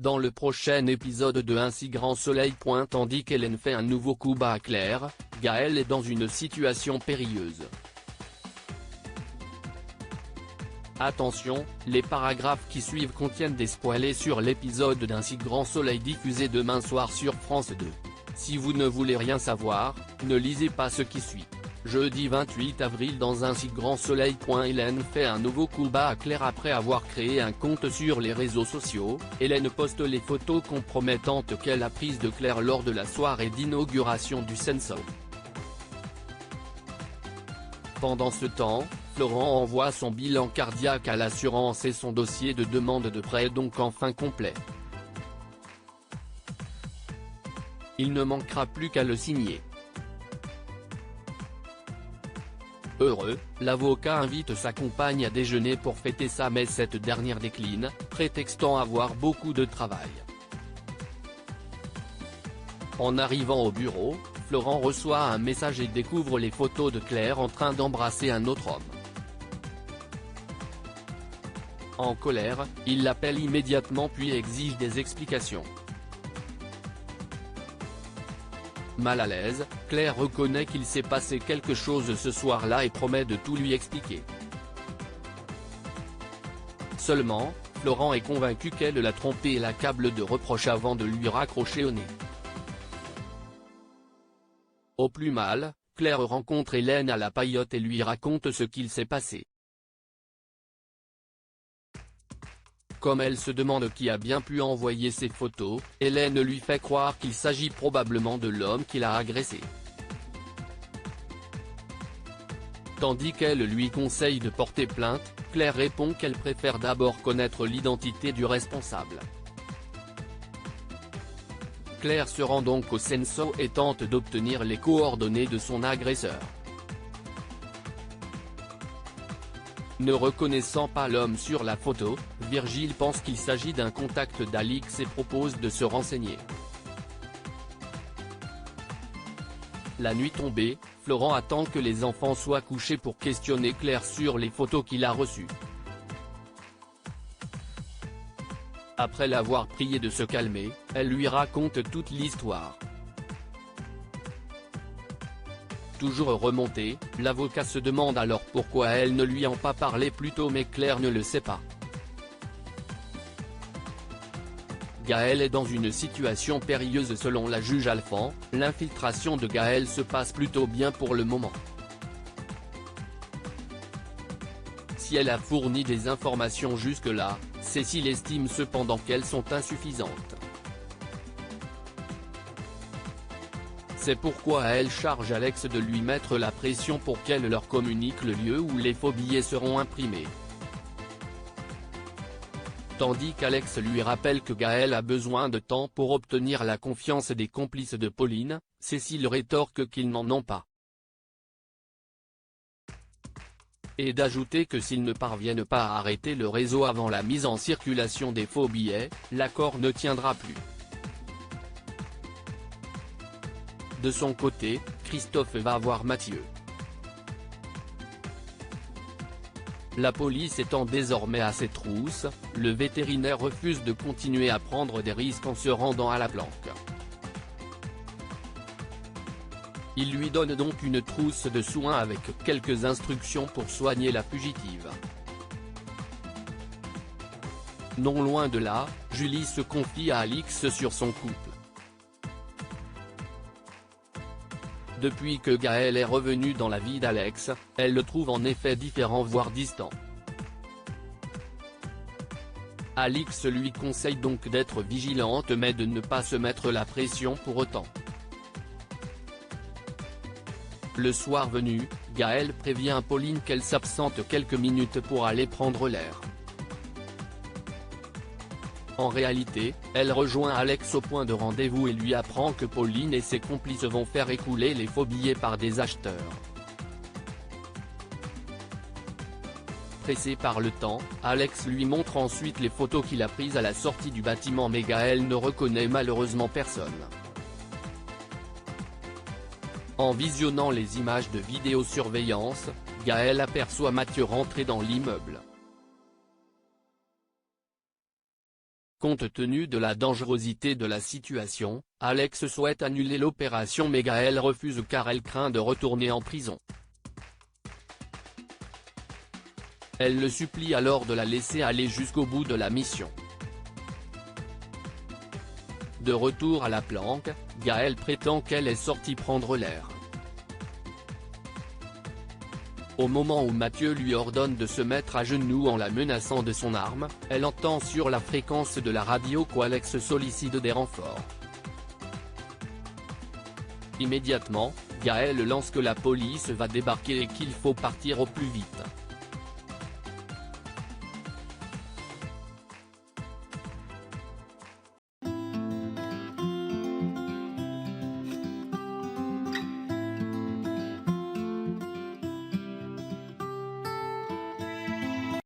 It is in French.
Dans le prochain épisode de Un si grand soleil. Tandis qu'Hélène fait un nouveau coup bas à Claire, Gaël est dans une situation périlleuse. Attention, les paragraphes qui suivent contiennent des spoilers sur l'épisode d'Un si grand soleil diffusé demain soir sur France 2. Si vous ne voulez rien savoir, ne lisez pas ce qui suit. Jeudi 28 avril dans Un si grand soleil. Hélène fait un nouveau coup bas à Claire après avoir créé un compte sur les réseaux sociaux. Hélène poste les photos compromettantes qu'elle a prises de Claire lors de la soirée d'inauguration du Senso. Pendant ce temps, Florent envoie son bilan cardiaque à l'assurance et son dossier de demande de prêt est donc enfin complet. Il ne manquera plus qu'à le signer. Heureux, l'avocat invite sa compagne à déjeuner pour fêter ça, mais cette dernière décline, prétextant avoir beaucoup de travail. En arrivant au bureau, Florent reçoit un message et découvre les photos de Claire en train d'embrasser un autre homme. En colère, il l'appelle immédiatement puis exige des explications. Mal à l'aise, Claire reconnaît qu'il s'est passé quelque chose ce soir-là et promet de tout lui expliquer. Seulement, Florent est convaincu qu'elle l'a trompé et l'accable de reproches avant de lui raccrocher au nez. Au plus mal, Claire rencontre Hélène à la paillote et lui raconte ce qu'il s'est passé. Comme elle se demande qui a bien pu envoyer ces photos, Hélène lui fait croire qu'il s'agit probablement de l'homme qui l'a agressée. Tandis qu'elle lui conseille de porter plainte, Claire répond qu'elle préfère d'abord connaître l'identité du responsable. Claire se rend donc au Senso et tente d'obtenir les coordonnées de son agresseur. Ne reconnaissant pas l'homme sur la photo, Virgile pense qu'il s'agit d'un contact d'Alix et propose de se renseigner. La nuit tombée, Florent attend que les enfants soient couchés pour questionner Claire sur les photos qu'il a reçues. Après l'avoir prié de se calmer, elle lui raconte toute l'histoire. Toujours remonté, l'avocat se demande alors pourquoi elle ne lui en pas parlé plus tôt, mais Claire ne le sait pas. Gaël est dans une situation périlleuse selon la juge Alphand. L'infiltration de Gaël se passe plutôt bien pour le moment. Si elle a fourni des informations jusque-là, Cécile estime cependant qu'elles sont insuffisantes. C'est pourquoi elle charge Alex de lui mettre la pression pour qu'elle leur communique le lieu où les faux billets seront imprimés. Tandis qu'Alex lui rappelle que Gaël a besoin de temps pour obtenir la confiance des complices de Pauline, Cécile rétorque qu'ils n'en ont pas. Et d'ajouter que s'ils ne parviennent pas à arrêter le réseau avant la mise en circulation des faux billets, l'accord ne tiendra plus. De son côté, Christophe va voir Mathieu. La police étant désormais à ses trousses, le vétérinaire refuse de continuer à prendre des risques en se rendant à la planque. Il lui donne donc une trousse de soins avec quelques instructions pour soigner la fugitive. Non loin de là, Julie se confie à Alix sur son couple. Depuis que Gaël est revenu dans la vie d'Alex, elle le trouve en effet différent voire distant. Alix lui conseille donc d'être vigilante mais de ne pas se mettre la pression pour autant. Le soir venu, Gaël prévient Pauline qu'elle s'absente quelques minutes pour aller prendre l'air. En réalité, elle rejoint Alex au point de rendez-vous et lui apprend que Pauline et ses complices vont faire écouler les faux billets par des acheteurs. Pressé par le temps, Alex lui montre ensuite les photos qu'il a prises à la sortie du bâtiment, mais Gaël ne reconnaît malheureusement personne. En visionnant les images de vidéosurveillance, Gaël aperçoit Mathieu rentrer dans l'immeuble. Compte tenu de la dangerosité de la situation, Alex souhaite annuler l'opération mais Gaël refuse car elle craint de retourner en prison. Elle le supplie alors de la laisser aller jusqu'au bout de la mission. De retour à la planque, Gaël prétend qu'elle est sortie prendre l'air. Au moment où Mathieu lui ordonne de se mettre à genoux en la menaçant de son arme, elle entend sur la fréquence de la radio qu'Alex sollicite des renforts. Immédiatement, Gaël lance que la police va débarquer et qu'il faut partir au plus vite.